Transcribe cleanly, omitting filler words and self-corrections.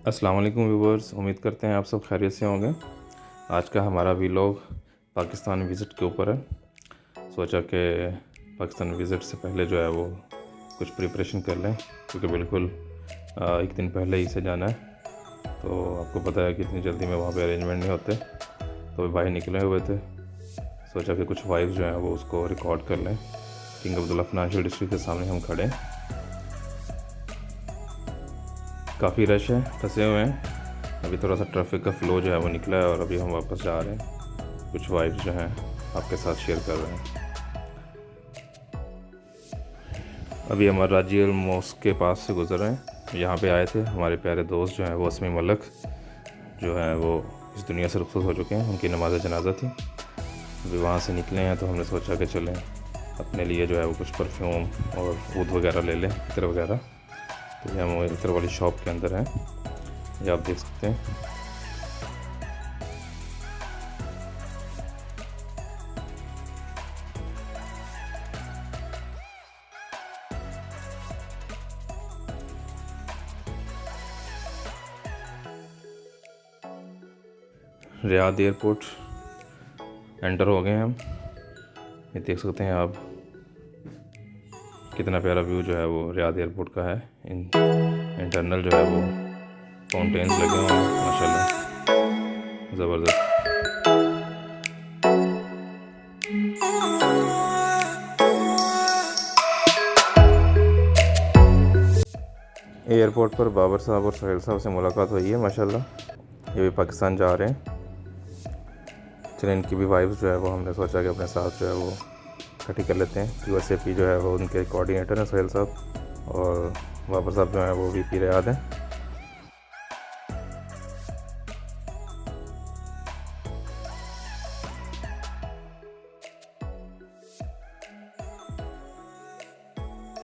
अस्सलाम वालेकुम व्यूवर्स, उम्मीद करते हैं आप सब खैरियत से होंगे। आज का हमारा वीलॉग पाकिस्तान विज़िट के ऊपर है। सोचा कि पाकिस्तान विज़िट से पहले जो है वो कुछ प्रिपरेशन कर लें, क्योंकि बिल्कुल एक दिन पहले ही से जाना है। तो आपको पता है कि इतनी जल्दी में वहाँ पे अरेंजमेंट नहीं होते, तो अभी बाहर निकले हुए थे। सोचा कि कुछ वाइब्स जो हैं वो उसको रिकॉर्ड कर लें। किंग अब्दुल्ला फाइनेंशियल डिस्ट्रिक्ट के सामने हम खड़े हैं। काफ़ी रश है, फंसे हुए हैं। अभी थोड़ा सा ट्रैफिक का फ़्लो जो है वो निकला है और अभी हम वापस जा रहे हैं। कुछ वाइब्स जो हैं आपके साथ शेयर कर रहे हैं। अभी हम राजियल मॉस्क के पास से गुजर रहे हैं। यहाँ पे आए थे हमारे प्यारे दोस्त जो हैं वो असमी मलक, जो हैं वो इस दुनिया से रुखसत हो चुके हैं। उनकी नमाज जनाजा थी। अभी वहाँ से निकले हैं तो हमने सोचा कि चलें अपने लिए जो है वो कुछ परफ्यूम और ऊद वगैरह ले लें, इत्र वगैरह। तो ये हम इत्र वाली शॉप के अंदर हैं, ये आप देख सकते हैं। रियाद एयरपोर्ट एंटर हो गए हैं हम। ये देख सकते हैं आप, कितना प्यारा व्यू जो है वो रियाद एयरपोर्ट का है। इंटरनल जो है वो फाउंटेन्स लगे हुए हैं माशाल्लाह, ज़बरदस्त। एयरपोर्ट पर बाबर साहब और सोहेल साहब से मुलाकात हुई है माशाल्लाह। ये भी पाकिस्तान जा रहे हैं। चलिए इनकी भी वाइब्स जो है वो हमने सोचा कि अपने साथ जो है वो इकट्ठी कर लेते हैं। USAP जो है वो उनके कोऑर्डिनेटर हैं सोहेल साहब, और बाबर साहब जो है वो VP रियाद हैं।